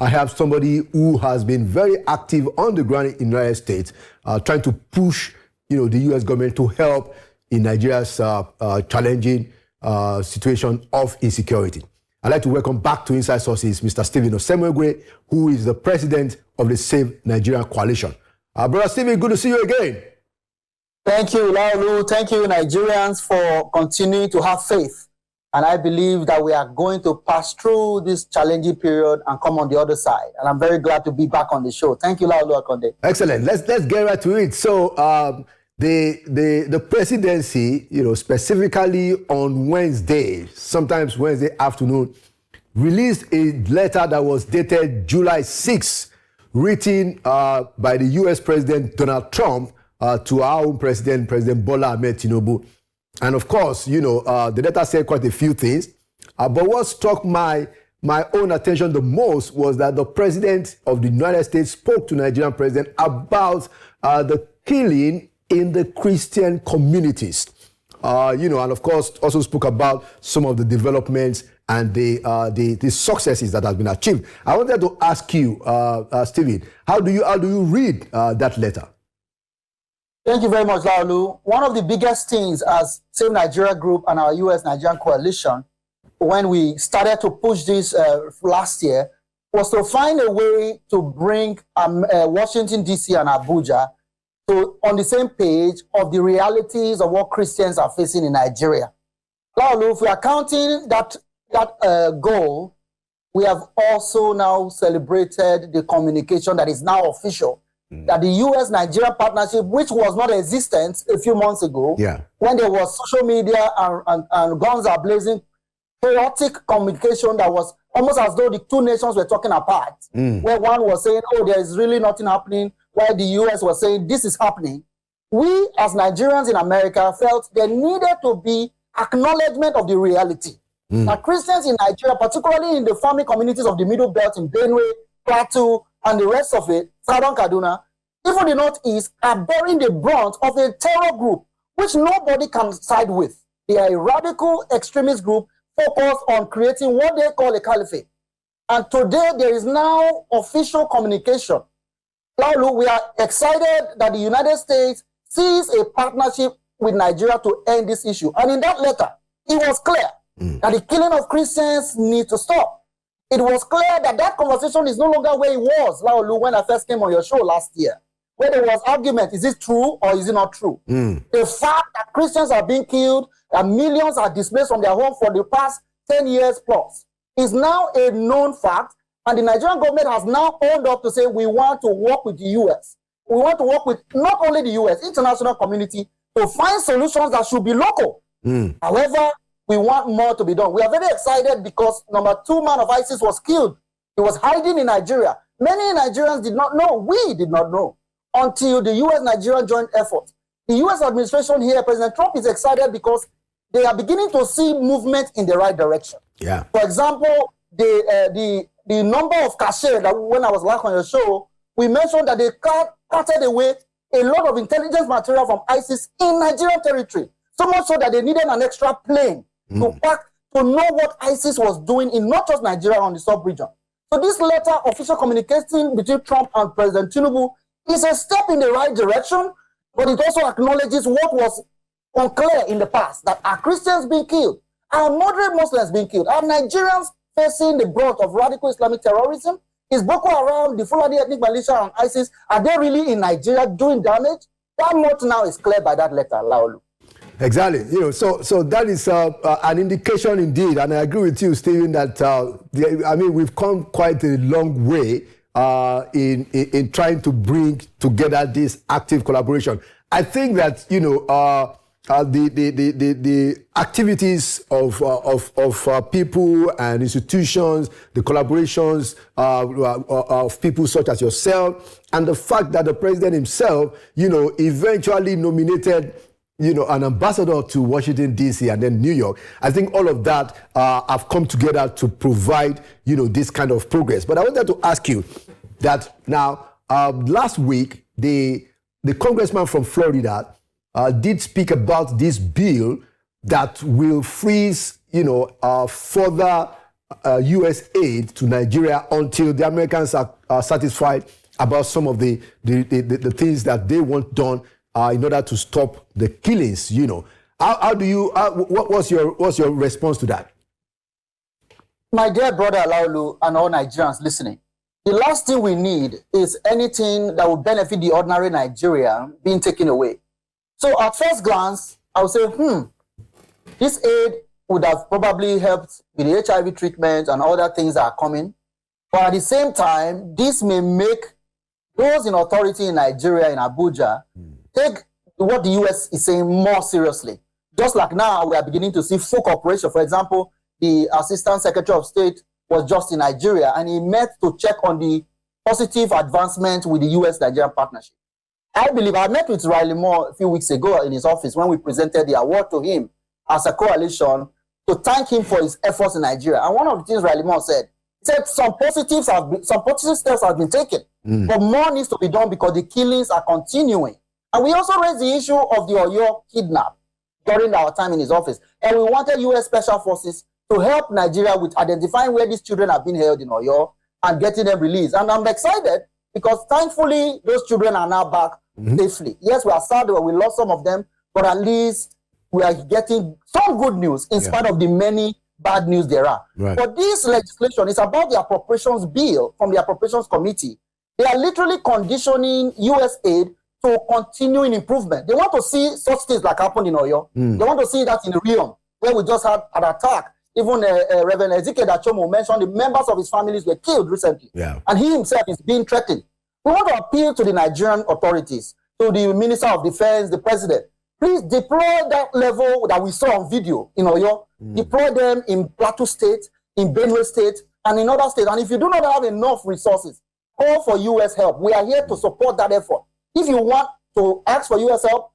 I have somebody who has been very active on the ground in the United States, trying to push, the U.S. government to help in Nigeria's challenging situation of insecurity. I'd like to welcome back to Inside Sources Mr. Stephen Osemwegwe, who is the president of the Save Nigeria Coalition. Brother Stephen, good to see you again. Thank you, Laolu. Thank you, Nigerians, for continuing to have faith. And I believe that we are going to pass through this challenging period and come on the other side. And I'm very glad to be back on the show. Thank you, Laolu Akonde. Excellent. Let's get right to it. So the presidency, specifically on Wednesday, sometimes Wednesday afternoon, released a letter that was dated July 6, written by the U.S. President Donald Trump to our own president, President Bola Ahmed Tinubu. And of course, the letter said quite a few things. But what struck my own attention the most was that the president of the United States spoke to Nigerian president about the killing in the Christian communities. And of course, also spoke about some of the developments and the successes that have been achieved. I wanted to ask you, Stephen, how do you read that letter? Thank you very much, Laolu. One of the biggest things as Save Nigeria Group and our U.S. Nigerian Coalition, when we started to push this last year, was to find a way to bring Washington, D.C. and Abuja on the same page of the realities of what Christians are facing in Nigeria. Laolu, if we are counting that goal, we have also now celebrated the communication that is now official, that the U.S.-Nigeria partnership, which was not existent a few months ago, when there was social media and guns are blazing, chaotic communication that was almost as though the two nations were talking apart, where one was saying, oh, there is really nothing happening, while the U.S. was saying, this is happening. We, as Nigerians in America, felt there needed to be acknowledgement of the reality. That Christians in Nigeria, particularly in the farming communities of the Middle Belt in Benue, Plateau, and the rest of it, Southern Kaduna, even the Northeast, are bearing the brunt of a terror group which nobody can side with. They are a radical extremist group focused on creating what they call a caliphate. And today there is now official communication. Laolu, we are excited that the United States sees a partnership with Nigeria to end this issue. And in that letter, it was clear that the killing of Christians needs to stop. It was clear that that conversation is no longer where it was, Laolu, when I first came on your show last year, where there was argument, is it true or is it not true? The fact that Christians are being killed, that millions are displaced from their home for the past 10 years plus, is now a known fact, and the Nigerian government has now owned up to say we want to work with the U.S. We want to work with not only the U.S., international community, to find solutions that should be local. However, we want more to be done. We are very excited because number 2 man of ISIS was killed. He was hiding in Nigeria. Many Nigerians did not know. We did not know until the U.S.-Nigeria joint effort. The U.S. administration here, President Trump, is excited because they are beginning to see movement in the right direction. For example, the number of cache that when I was last on your show, we mentioned that they carted away a lot of intelligence material from ISIS in Nigerian territory. So much so that they needed an extra plane to know what ISIS was doing in not just Nigeria, on the sub-region. So this letter, official communication between Trump and President Tinubu, is a step in the right direction, but it also acknowledges what was unclear in the past, that are Christians being killed? Are moderate Muslims being killed? Are Nigerians facing the brunt of radical Islamic terrorism? Is Boko Haram, the Fulani ethnic militia, and ISIS, are they really in Nigeria doing damage? That much now is clear by that letter, Laolu. Exactly. So that is an indication indeed, and I agree with you, Stephen, that we've come quite a long way in trying to bring together this active collaboration. I think that the activities of people and institutions, the collaborations of people such as yourself, and the fact that the president himself, eventually nominated an ambassador to Washington, D.C. and then New York. I think all of that have come together to provide, this kind of progress. But I wanted to ask you that now, last week, the congressman from Florida did speak about this bill that will freeze, further U.S. aid to Nigeria until the Americans are satisfied about some of the things that they want done in order to stop the killings. How do you? What's your response to that? My dear brother Laulu and all Nigerians listening, the last thing we need is anything that will benefit the ordinary Nigerian being taken away. So at first glance, I would say, this aid would have probably helped with the HIV treatment and other things that are coming. But at the same time, this may make those in authority in Nigeria, in Abuja, take what the US is saying more seriously. Just like now, we are beginning to see full cooperation. For example, the Assistant Secretary of State was just in Nigeria, and he met to check on the positive advancement with the US-Nigerian partnership. I believe I met with Riley Moore a few weeks ago in his office when we presented the award to him as a coalition to thank him for his efforts in Nigeria. And one of the things Riley Moore said, he said some positive steps have been taken, but more needs to be done because the killings are continuing. And we also raised the issue of the Oyo kidnap during our time in his office. And we wanted U.S. Special Forces to help Nigeria with identifying where these children have been held in Oyo and getting them released. And I'm excited because thankfully those children are now back safely. Yes, we are sad that we lost some of them, but at least we are getting some good news in spite of the many bad news there are. Right. But this legislation is about the appropriations bill from the appropriations committee. They are literally conditioning U.S. aid to continue in improvement. They want to see such things like happened in Oyo. They want to see that in Riom, where we just had an attack. Even Reverend Ezekiel Dachomo mentioned the members of his families were killed recently. Yeah. And he himself is being threatened. We want to appeal to the Nigerian authorities, to the Minister of Defense, the President. Please deploy that level that we saw on video in Oyo. Deploy them in Plateau State, in Benue State, and in other states. And if you do not have enough resources, call for U.S. help. We are here to support that effort. If you want to ask for U.S. help,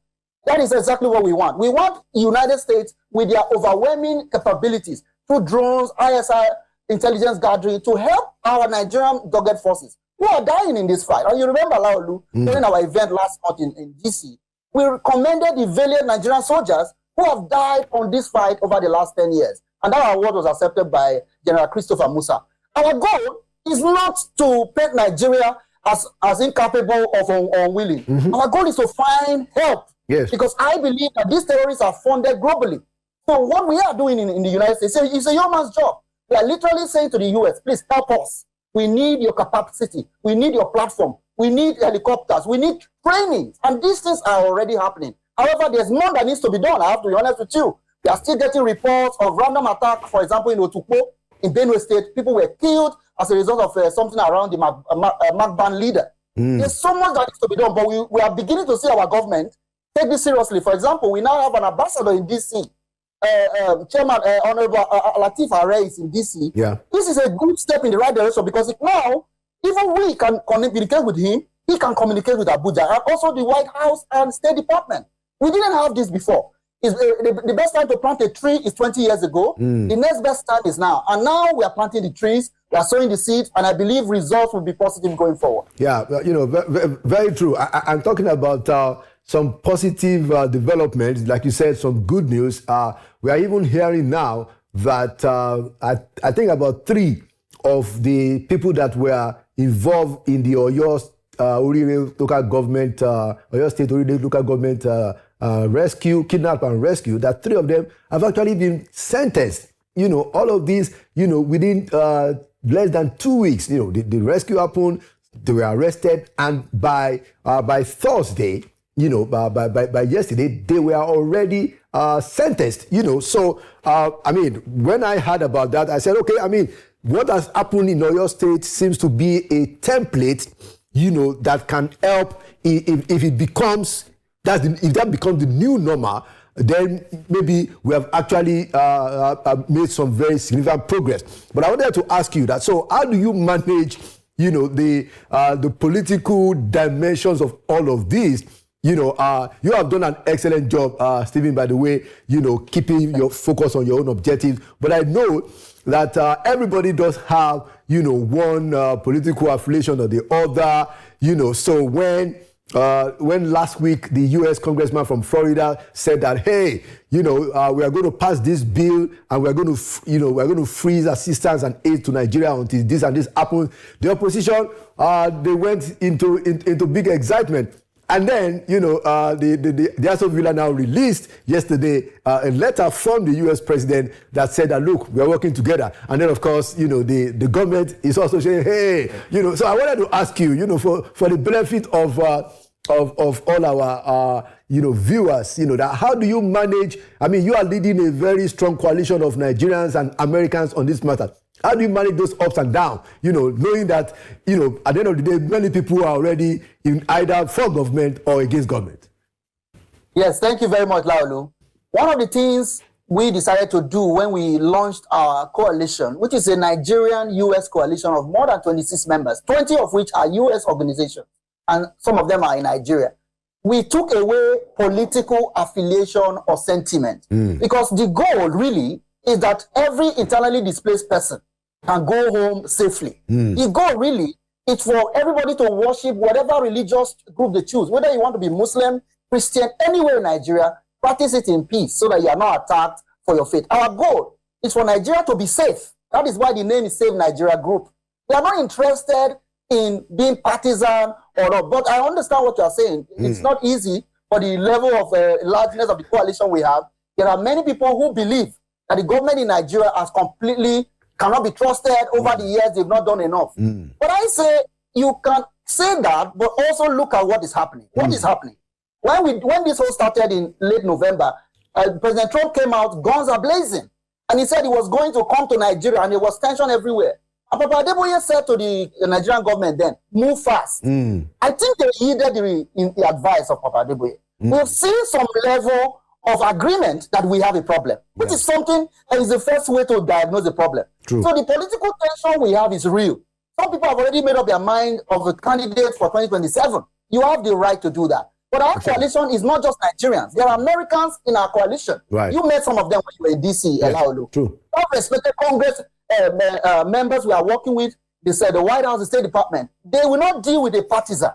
that is exactly what we want. We want the United States with their overwhelming capabilities through drones, ISI, intelligence gathering to help our Nigerian dogged forces who are dying in this fight. And you remember, Laolu, during our event last month in DC, we commended the valiant Nigerian soldiers who have died on this fight over the last 10 years. And that award was accepted by General Christopher Musa. Our goal is not to paint Nigeria as incapable of unwilling. Our goal is to find help. Yes. Because I believe that these terrorists are funded globally. So what we are doing in the United States, it's a yeoman's job. We are literally saying to the US, please help us. We need your capacity. We need your platform. We need helicopters. We need training. And these things are already happening. However, there's more that needs to be done. I have to be honest with you. We are still getting reports of random attack. For example, in Otukpo, in Benue State, people were killed as a result of something around the Magban leader. There's so much that needs to be done, but we are beginning to see our government take this seriously. For example, we now have an ambassador in D.C., Chairman Honorable Latif Arey is in DC. Yeah. This is a good step in the right direction because now, even we can communicate with him, he can communicate with Abuja and also the White House and State Department. We didn't have this before. The best time to plant a tree is 20 years ago. The next best time is now. And now we are planting the trees, we are sowing the seeds, and I believe results will be positive going forward. Yeah, very true. I'm talking about some positive developments, like you said, some good news. We are even hearing now that I think about 3 of the people that were involved in the Oyo local government, Oyo State local government kidnap and rescue, that 3 of them have actually been sentenced. All of these, within less than 2 weeks, the rescue happened, they were arrested, and by Thursday, by yesterday, they were already sentenced, So, when I heard about that, I said, okay, what has happened in Oyo State seems to be a template, that can help if it becomes, if that becomes the new normal, then maybe we have actually made some very significant progress. But I wanted to ask you that, so how do you manage, the political dimensions of all of this? You have done an excellent job, Stephen, by the way, keeping your focus on your own objectives. But I know that everybody does have, one political affiliation or the other, so when when last week the U.S. congressman from Florida said that, hey, we are going to pass this bill and we're going to freeze assistance and aid to Nigeria until this and this happens. The opposition, they went into big excitement. And then, the House of Villa now released yesterday a letter from the U.S. president that said that, look, we are working together. And then, of course, the government is also saying, hey, So I wanted to ask you, for the benefit of all our, viewers, that how do you manage? I mean, you are leading a very strong coalition of Nigerians and Americans on this matter. How do you manage those ups and downs, knowing that, at the end of the day, many people are already in either for government or against government? Yes, thank you very much, Laolu. One of the things we decided to do when we launched our coalition, which is a Nigerian-U.S. coalition of more than 26 members, 20 of which are U.S. organizations, and some of them are in Nigeria, we took away political affiliation or sentiment. Because the goal really is that every internally displaced person can go home safely. The goal really is for everybody to worship whatever religious group they choose, whether you want to be Muslim, Christian, anywhere in Nigeria, practice it in peace so that you are not attacked for your faith. Our goal is for Nigeria to be safe. That is why the name is Save Nigeria Group. We are not interested in being partisan or not, but I understand what you are saying. It's not easy for the level of largeness of the coalition we have. There are many people who believe that the government in Nigeria has completely cannot be trusted over the years. They've not done enough. But I say you can say that, but also look at what is happening. What is happening? When this all started in late November, President Trump came out, guns are blazing, and he said he was going to come to Nigeria, and there was tension everywhere. And Papa Adeboye said to the Nigerian government then, move fast. I think they heeded the advice of Papa Adeboye. We've seen some level of agreement that we have a problem, which is something that is the first way to diagnose the problem. True. So the political tension we have is real. Some people have already made up their mind of a candidate for 2027. You have the right to do that. But our coalition is not just Nigerians. There are Americans in our coalition. Right. You met some of them when you were in D.C., Elaolu. True. All respected Congress members we are working with, they said the White House, the State Department, they will not deal with a partisan.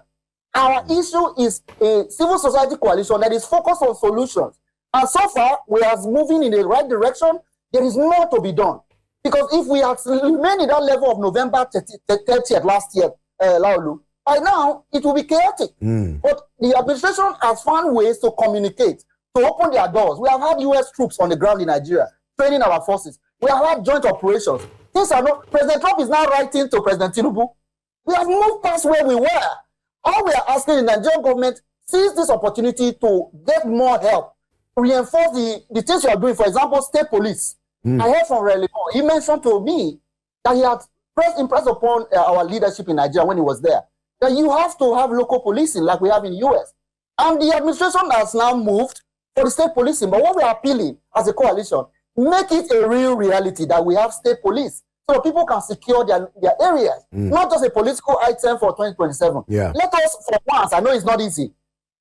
Our issue is a civil society coalition that is focused on solutions. And so far, we are moving in the right direction. There is more to be done. Because if we had remained in that level of November 30th last year, Laolu, by now, it will be chaotic. But the administration has found ways to communicate, to open their doors. We have had U.S. troops on the ground in Nigeria, training our forces. We have had joint operations. Things are not... President Trump is now writing to President Tinubu. We have moved past where we were. All we are asking the Nigerian government, seize this opportunity to get more help, reinforce the things you are doing. For example, state police. I heard from Relimo. He mentioned to me that he had impressed upon our leadership in Nigeria when he was there, that you have to have local policing like we have in the U.S. And the administration has now moved for the state policing. But what we are appealing as a coalition, make it a real reality that we have state police so people can secure their areas, not just a political item for 2027. Let us, for once, I know it's not easy,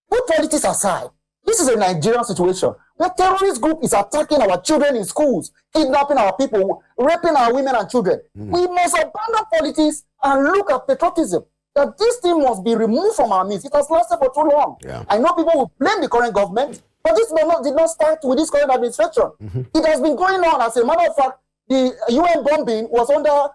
put politics aside. This is a Nigerian situation where terrorist group is attacking our children in schools, kidnapping our people, raping our women and children. We must abandon politics and look at patriotism. That this thing must be removed from our midst. It has lasted for too long. I know people will blame the current government, but this did not start with this current administration. It has been going on. As a matter of fact, the UN bombing was under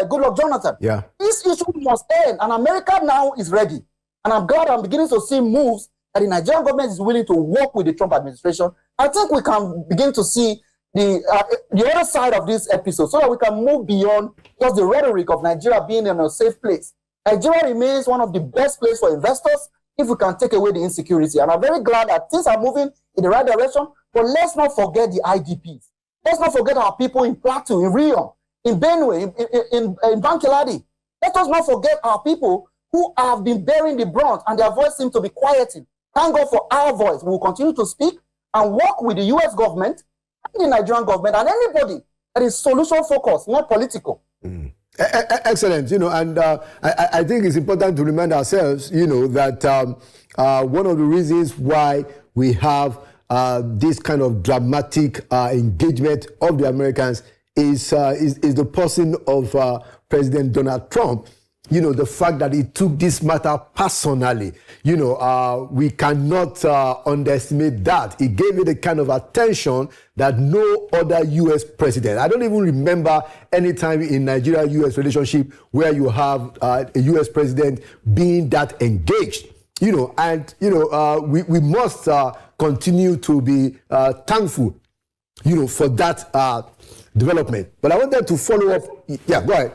Goodluck Jonathan. This issue must end, and America now is ready. And I'm glad I'm beginning to see moves that the Nigerian government is willing to work with the Trump administration. I think we can begin to see the other side of this episode so that we can move beyond just the rhetoric of Nigeria being in a safe place. Nigeria remains one of the best places for investors if we can take away the insecurity. And I'm very glad that things are moving in the right direction, but let's not forget the IDPs. Let's not forget our people in Plateau, in Rio, in Benue, in Bankiladi. Let us not forget our people who have been bearing the brunt and their voice seems to be quieting. Thank God for our voice. We will continue to speak and work with the U.S. government and the Nigerian government and anybody that is solution-focused, not political. Excellent. And I think it's important to remind ourselves, that one of the reasons why we have this kind of dramatic engagement of the Americans is the person of President Donald Trump. the fact that he took this matter personally, we cannot underestimate that. He gave it the kind of attention that no other U.S. president. I don't even remember any time in Nigeria-U.S. relationship where you have a U.S. president being that engaged. We must continue to be thankful, for that development. But I wanted to follow up. Yeah, go ahead.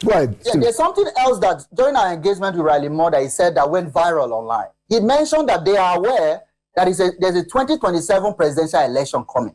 Yeah, there's something else that during our engagement with Riley Moore that he said that went viral online. He mentioned that they are aware that there's a 2027 presidential election coming.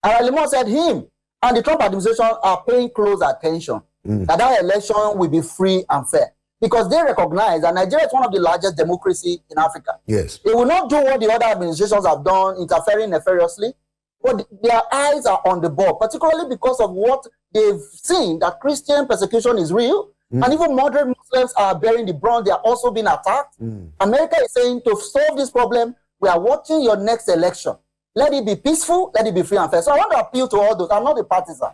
And Riley Moore said him and the Trump administration are paying close attention that election will be free and fair. Because they recognize that Nigeria is one of the largest democracies in Africa. Yes. They will not do what the other administrations have done, interfering nefariously. But their eyes are on the ball, particularly because of what they've seen, that Christian persecution is real, and even moderate Muslims are bearing the brunt. They are also being attacked. America is saying, to solve this problem, we are watching your next election. Let it be peaceful, let it be free and fair. So I want to appeal to all those. I'm not a partisan.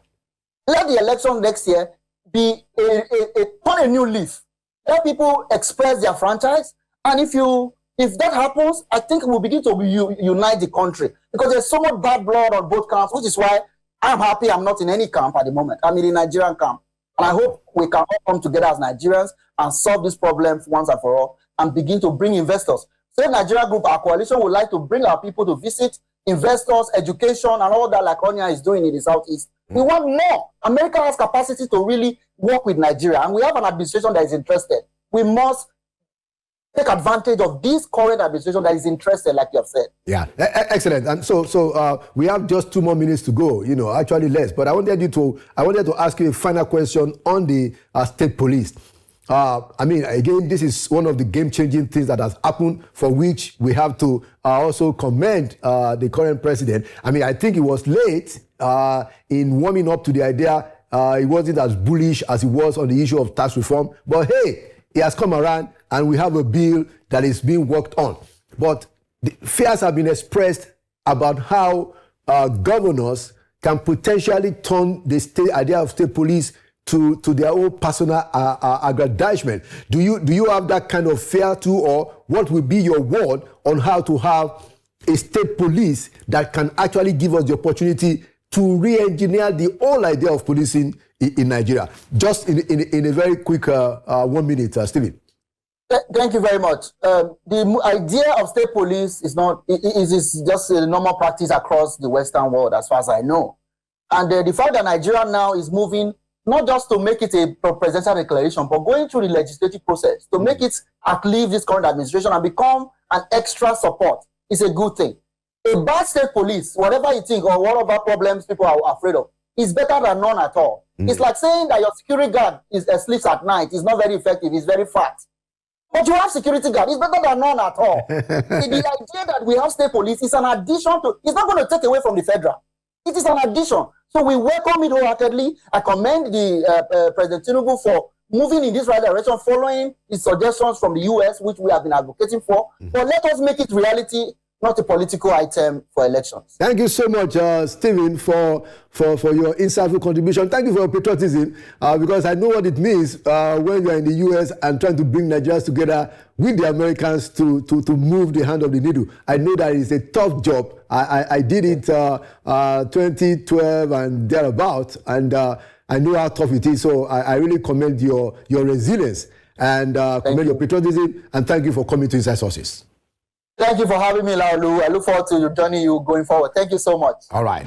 Let the election next year be turn a new leaf. Let people express their franchise. And if that happens, I think we'll begin to unite the country, because there's so much bad blood on both camps, which is why I'm happy I'm not in any camp at the moment. I'm in the Nigerian camp. And I hope we can all come together as Nigerians and solve this problem once and for all and begin to bring investors. Save Nigeria Group, our coalition, would like to bring our people to visit, investors, education, and all that like Onya is doing in the Southeast. We want more. America has capacity to really work with Nigeria, and we have an administration that is interested. We must take advantage of this current administration that is interested, like you have said. Yeah, excellent. And so we have just 2 more minutes to go. Actually less. But I wanted to ask you a final question on the state police. Again, this is one of the game-changing things that has happened, for which we have to also commend the current president. I think he was late in warming up to the idea. He wasn't as bullish as he was on the issue of tax reform. But hey, he has come around, and we have a bill that is being worked on. But the fears have been expressed about how governors can potentially turn the idea of state police to their own personal aggrandizement. Do you have that kind of fear too, or what will be your word on how to have a state police that can actually give us the opportunity to re-engineer the whole idea of policing in Nigeria? Just in a very quick 1 minute, Stephen. Thank you very much. The idea of state police is just a normal practice across the Western world, as far as I know. And the fact that Nigeria now is moving not just to make it a presidential declaration, but going through the legislative process to make it outlive this current administration and become an extra support is a good thing. A bad state police, whatever you think or whatever problems people are afraid of, is better than none at all. It's like saying that your security guard sleeps at night. It's not very effective. It's very fat. But you have security guard. It's better than none at all. The idea that we have state police is an addition to, it's not going to take away from the federal. It is an addition. So we welcome it wholeheartedly. I commend the President Tinubu for moving in this right direction, following his suggestions from the U.S., which we have been advocating for. But let us make it reality, not a political item for elections. Thank you so much, Stephen, for your insightful contribution. Thank you for your patriotism, because I know what it means when you are in the U.S. and trying to bring Nigerians together with the Americans to move the hand of the needle. I know that it's a tough job. I did it 2012 and thereabout, and I know how tough it is. So I really commend your resilience and commend your patriotism, and thank you for coming to Inside Sources. Thank you for having me, Laolu. I look forward to joining you going forward. Thank you so much. All right.